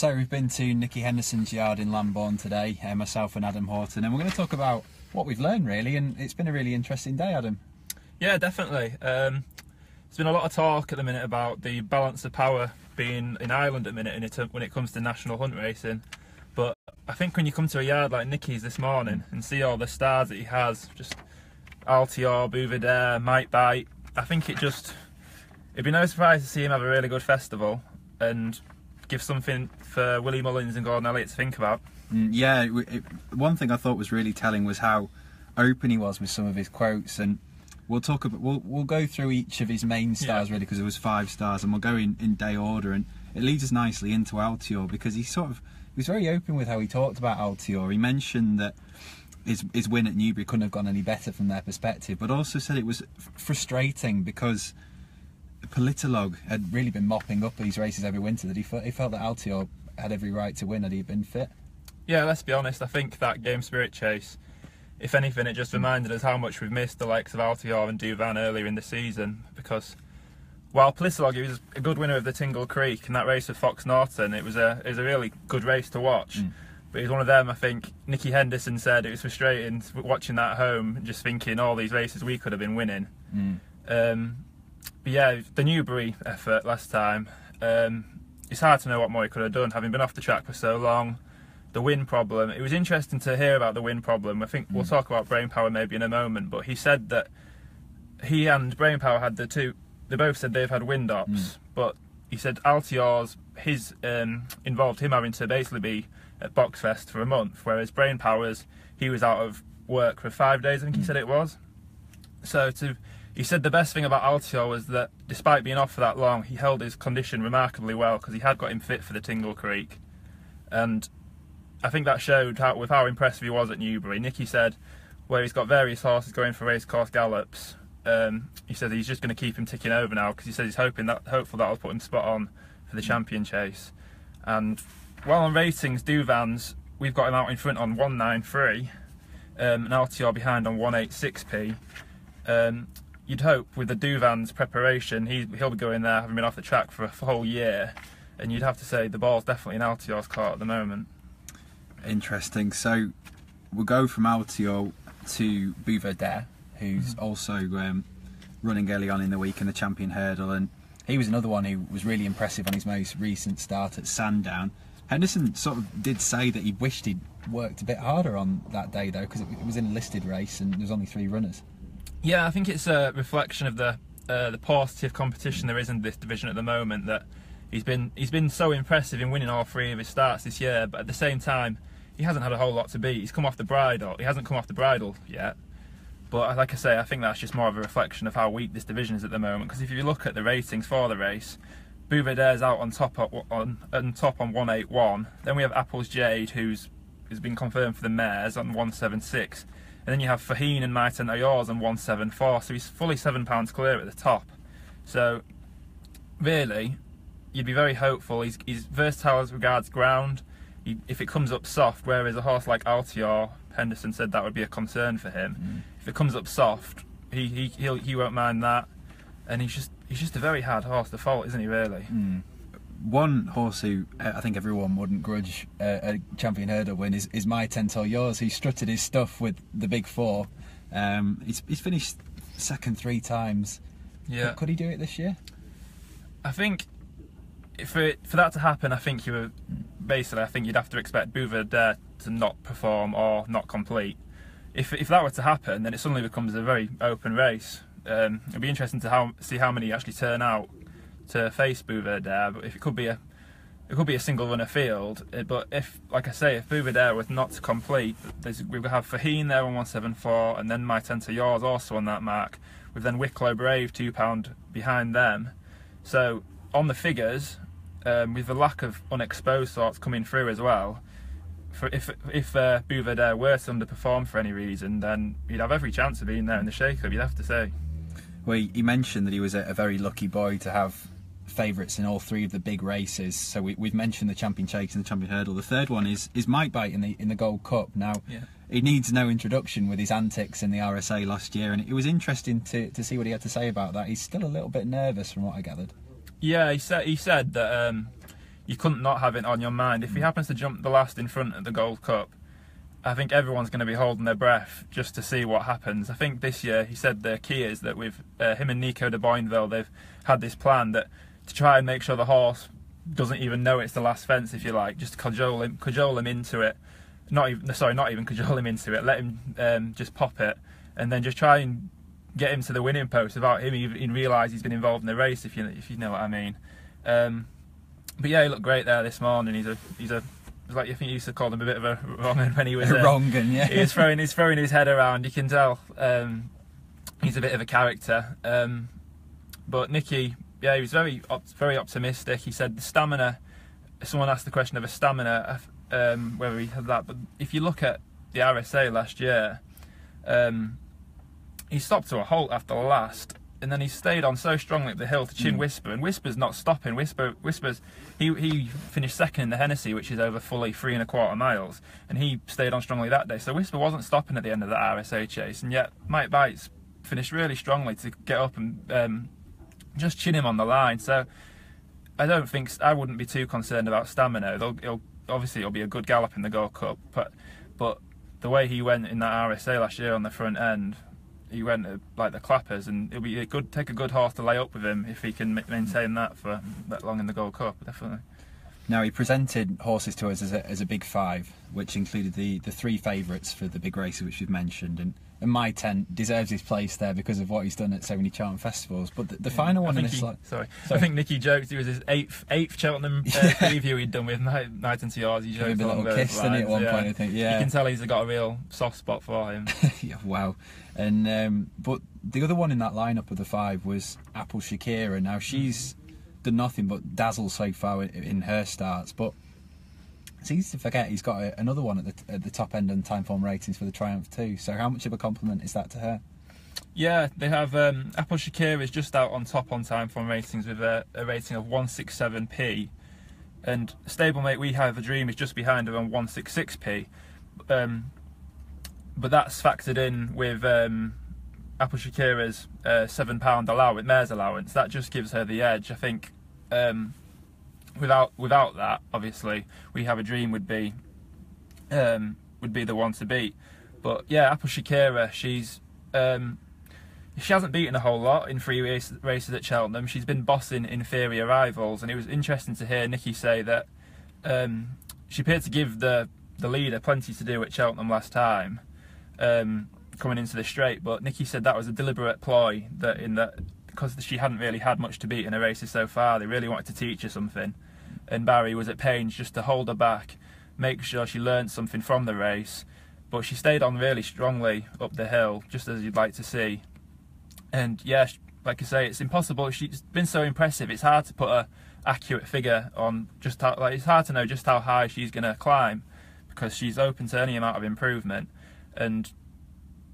So we've been to Nicky Henderson's yard in Lambourne today, myself and Adam Houghton, and we're going to talk about what we've learned really, and it's been a really interesting day, Adam. Yeah, definitely. There's been a lot of talk at the minute about the balance of power being in Ireland at the minute when it comes to national hunt racing, but I think when you come to a yard like Nicky's this morning and see all the stars that he has, just Altior, Bouvardere, Might Bite, I think it'd be no surprise to see him have a really good festival and give something for Willie Mullins and Gordon Elliott to think about. Yeah, one thing I thought was really telling was how open he was with some of his quotes, and we'll go through each of his main stars really, because there was 5 stars, and we'll go in day order, and it leads us nicely into Altior because he was very open with how he talked about Altior. He mentioned that his win at Newbury couldn't have gone any better from their perspective, but also said it was frustrating because Politolog had really been mopping up these races every winter, that he felt that Altior had every right to win had he been fit. Yeah, let's be honest, I think that Game Spirit chase, if anything, it just reminded us how much we've missed the likes of Altior and Douvan earlier in the season, because while Politolog, he was a good winner of the Tingle Creek and that race with Fox Norton, it was a really good race to watch. But he's one of them. I think Nicky Henderson said it was frustrating watching that at home and just thinking all these races we could have been winning. But yeah, the Newbury effort last time, it's hard to know what more he could have done, having been off the track for so long. The wind problem, it was interesting to hear about the wind problem. I think we'll talk about Brainpower maybe in a moment, but he said that he and Brainpower had they both said they've had wind ops, but he said Altior's, involved him having to basically be at Boxfest for a month, whereas Brainpower's, he was out of work for 5 days, I think he said it was. He said the best thing about Altior was that despite being off for that long, he held his condition remarkably well because he had got him fit for the Tingle Creek. And I think that showed how impressive he was at Newbury. Nicky said where he's got various horses going for racecourse gallops, he said he's just going to keep him ticking over now because he said he's hopeful that'll put him spot on for the champion chase. And while on ratings, Douvan's, we've got him out in front on 193, and Altior behind on 186p. You'd hope with the Douvan's preparation, he'll be going there having been off the track for a whole year, and you'd have to say the ball's definitely in Altior's court at the moment. Interesting. So we'll go from Altior to Bouvardere, who's also running early on in the week in the Champion Hurdle, and he was another one who was really impressive on his most recent start at Sandown. Henderson sort of did say that he wished he'd worked a bit harder on that day though, because it was in a listed race and there was only 3 runners. Yeah, I think it's a reflection of the paucity competition there is in this division at the moment, that he's been so impressive in winning all 3 of his starts this year, but at the same time he hasn't had a whole lot to beat. He hasn't come off the bridle yet, but like I say, I think that's just more of a reflection of how weak this division is at the moment, because if you look at the ratings for the race, Bouvardere's out on top on 181, then we have Apple's Jade, has been confirmed for the mares, on 176, and then you have Fahine and Might and Ayors on 174, so he's fully £7 clear at the top. So really, you'd be very hopeful. He's versatile as regards ground. If it comes up soft, whereas a horse like Altior, Henderson said that would be a concern for him. If it comes up soft, he won't mind that, and he's just a very hard horse to fault, isn't he, really? One horse who I think everyone wouldn't grudge a Champion Hurdle win is My Tent or Yours, who strutted his stuff with the big 4. He's finished second 3 times. Yeah. Could he do it this year? I think for that to happen, I think you'd have to expect Bouvardere to not perform or not complete. If that were to happen, then it suddenly becomes a very open race. It'd be interesting to see how many actually turn out to face Bouvardere. But if it could be a single runner field. But if Bouvardere was not to complete, we would have Fahine there on 174, and then My Tent or Yours also on that mark, with then Wicklow Brave £2 behind them. So on the figures, with the lack of unexposed sorts coming through as well, if Bouvardere were to underperform for any reason, then he'd have every chance of being there in the shake-up, you'd have to say. Well, he mentioned that he was a very lucky boy to have favourites in all 3 of the big races. So we've mentioned the Champion Chase and the Champion Hurdle. The third one is Might Bite in the Gold Cup. Now, he needs no introduction with his antics in the RSA last year, and it was interesting to see what he had to say about that. He's still a little bit nervous, from what I gathered. Yeah, he said that you couldn't not have it on your mind. If he happens to jump the last in front at the Gold Cup, I think everyone's going to be holding their breath just to see what happens. I think this year, he said the key is that with him and Nico de Boinville, they've had this plan that to try and make sure the horse doesn't even know it's the last fence, if you like, just cajole him into it. Not even cajole him into it. Let him just pop it, and then just try and get him to the winning post without him even realise he's been involved in the race, if you know what I mean. But yeah, he looked great there this morning. He's a like, I think you used to call him a bit of a wrong-un when he was a wrong-un, yeah. He was throwing his head around. You can tell he's a bit of a character. But Nicky, yeah, he was very optimistic. He said the stamina. Someone asked the question of a stamina, whether he had that. But if you look at the RSA last year, he stopped to a halt after the last. And then he stayed on so strongly up the hill to chin Whisper, and Whisper's not stopping. Whisper's he finished second in the Hennessy, which is over fully 3.25 miles, and he stayed on strongly that day. So Whisper wasn't stopping at the end of the RSA chase, and yet Mike Bites finished really strongly to get up and just chin him on the line. So I wouldn't be too concerned about stamina. It'll be a good gallop in the Gold Cup, but the way he went in that RSA last year on the front end. He went like the clappers, and take a good horse to lay up with him if he can maintain that for that long in the Gold Cup, definitely. Now, he presented horses to us as a big five, which included the three favourites for the big races which we've mentioned, and My Tent deserves his place there because of what he's done at so many Cheltenham festivals. But the final one in this slot... Sorry. I think Nicky joked it was his eighth Cheltenham preview he'd done with My Tent to Yours. He joked a little kiss, didn't he, at one point, I think. Yeah. You can tell he's got a real soft spot for him. Yeah, wow. And but the other one in that lineup of the five was Apple Shakira. Now, she's done nothing but dazzle so far in her starts, but it's easy to forget he's got another one at the top end on Timeform ratings for the Triumph too. So how much of a compliment is that to her? Yeah, they have Apple Shakira is just out on top on Timeform ratings with a rating of 167p, and stablemate We Have a Dream is just behind her on 166p. But that's factored in with Apple Shakira's £7 mare's allowance. That just gives her the edge. I think without that, obviously, We Have a Dream would be the one to beat. But yeah, Apple Shakira, she hasn't beaten a whole lot in three races at Cheltenham. She's been bossing inferior rivals, and it was interesting to hear Nicky say that she appeared to give the leader plenty to do at Cheltenham last time. Coming into the straight, but Nicky said that was a deliberate ploy, because she hadn't really had much to beat in her races so far, they really wanted to teach her something, and Barry was at pains just to hold her back, make sure she learned something from the race. But she stayed on really strongly up the hill, just as you'd like to see. And yeah, like I say, it's impossible. She's been so impressive, it's hard to put a accurate figure on just how, it's hard to know just how high she's going to climb, because she's open to any amount of improvement. And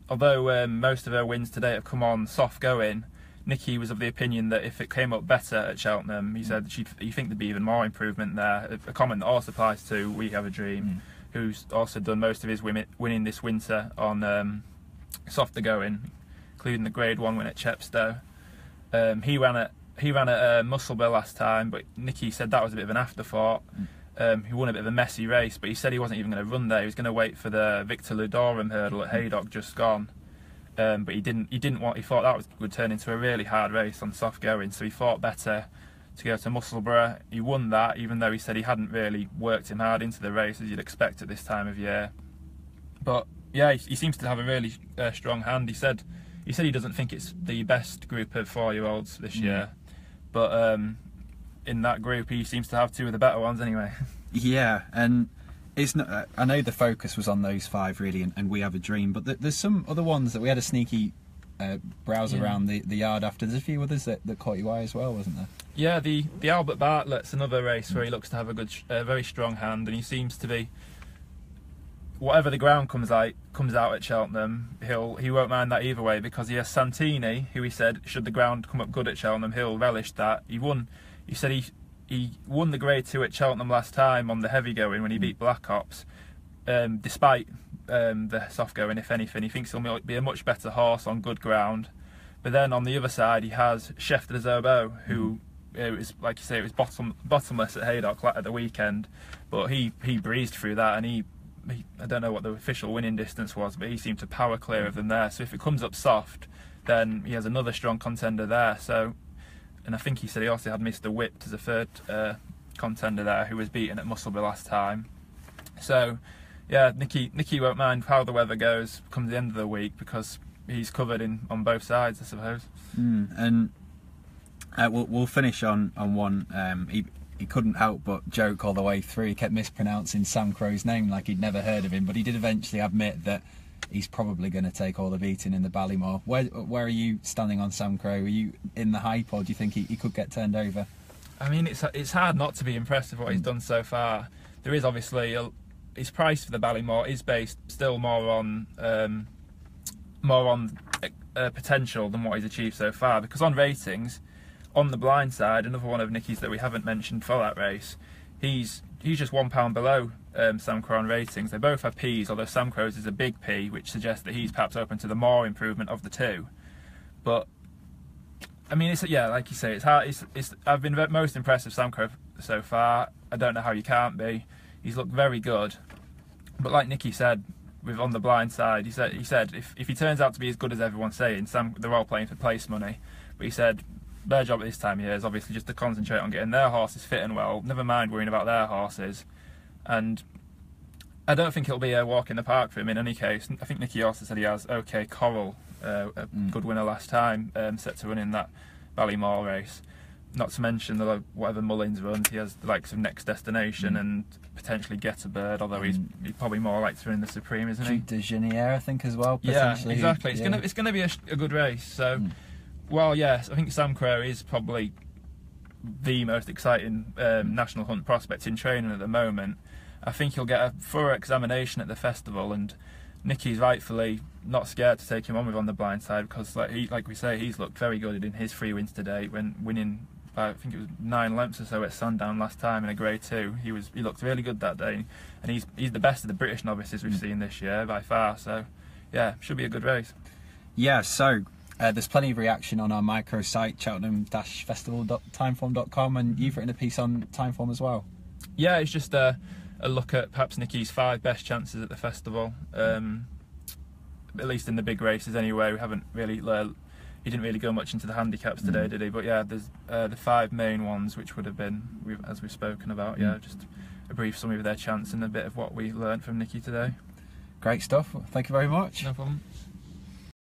although most of her wins today have come on soft going, Nicky was of the opinion that if it came up better at Cheltenham, he said you think there'd be even more improvement there. A comment that also applies to We Have a Dream, who's also done most of his winning this winter on softer going, including the Grade 1 win at Chepstow. He ran at Musselburgh last time, but Nicky said that was a bit of an afterthought. He won a bit of a messy race, but he said he wasn't even going to run there. He was going to wait for the Victor Ludorum hurdle at Haydock just gone. But he didn't want. He thought that would turn into a really hard race on soft going, so he thought better to go to Musselburgh. He won that, even though he said he hadn't really worked him hard into the race as you'd expect at this time of year. But yeah, he seems to have a really strong hand. He said he doesn't think it's the best group of 4-year-olds this year, but in that group he seems to have two of the better ones anyway. Yeah, and it's not. I know the focus was on those five really, and We Have a Dream, but there's some other ones that we had a sneaky browse around the yard after. There's a few others that caught your eye as well, wasn't there? Yeah, the Albert Bartlett's another race where he looks to have a very strong hand, and he seems to be, whatever the ground comes out at Cheltenham, he won't mind that either way, because he has Santini, who he said, should the ground come up good at Cheltenham, he'll relish that. He said he won the Grade 2 at Cheltenham last time on the heavy going when he beat Black Ops, despite the soft going. If anything, he thinks he'll be a much better horse on good ground. But then on the other side he has Chef de Zerbo, who it was, like you say, it was bottomless at Haydock at the weekend, but he breezed through that, and he I don't know what the official winning distance was, but he seemed to power clear of them there. So if it comes up soft, then he has another strong contender there. So, and I think he said he also had Mr. Whipped as a third contender there, who was beaten at Musselburgh last time. So yeah, Nicky won't mind how the weather goes come the end of the week, because he's covered on both sides, I suppose. And we'll finish on one. He couldn't help but joke all the way through. He kept mispronouncing Sam Crow's name like he'd never heard of him, but he did eventually admit that he's probably going to take all the beating in the Ballymore. Where are you standing on Sam Crow? Are you in the hype, or do you think he could get turned over? I mean, it's hard not to be impressed with what he's done so far. There is obviously his price for the Ballymore is based still more on potential than what he's achieved so far, because on ratings, on the blind side, another one of Nicky's that we haven't mentioned for that race, he's just £1 below Sam Crow on ratings. They both have P's, although Sam Crow's is a big P, which suggests that he's perhaps open to the more improvement of the two. But I mean, like you say, it's hard. I've been most impressed with Sam Crow so far. I don't know how you can't be. He's looked very good. But like Nicky said, on the blind side, he said if he turns out to be as good as everyone's saying, they're all playing for place money. But he said their job at this time of year is obviously just to concentrate on getting their horses fit and well, never mind worrying about their horses. And I don't think it'll be a walk in the park for him in any case. I think Nicky also said he has OK Coral, a good winner last time, set to run in that Ballymore race. Not to mention whatever Mullins runs, he has the likes of Next Destination and potentially Get a Bird, although he's probably more like to run in the Supreme, isn't he? De Genier, I think, as well. Yeah, exactly. It's gonna be a good race. So, well, yes, I think Sam Crow is probably the most exciting national hunt prospect in training at the moment. I think he'll get a thorough examination at the festival, and Nicky's rightfully not scared to take him on with on the blind side, because like we say, he's looked very good in his 3 wins to date, when winning by, I think it was 9 lengths or so at Sandown last time in a Grade 2. He looked really good that day, and he's the best of the British novices we've seen this year by far. So yeah, should be a good race. Yeah, so there's plenty of reaction on our micro site, cheltenham-festival.timeform.com, and you've written a piece on Timeform as well. Yeah, it's just a look at perhaps Nicky's 5 best chances at the festival, at least in the big races anyway. We haven't really he didn't really go much into the handicaps today, did he? But yeah, there's the 5 main ones, which would have been, as we've spoken about, just a brief summary of their chance and a bit of what we learned from Nicky today. Great stuff. Thank you very much. No problem.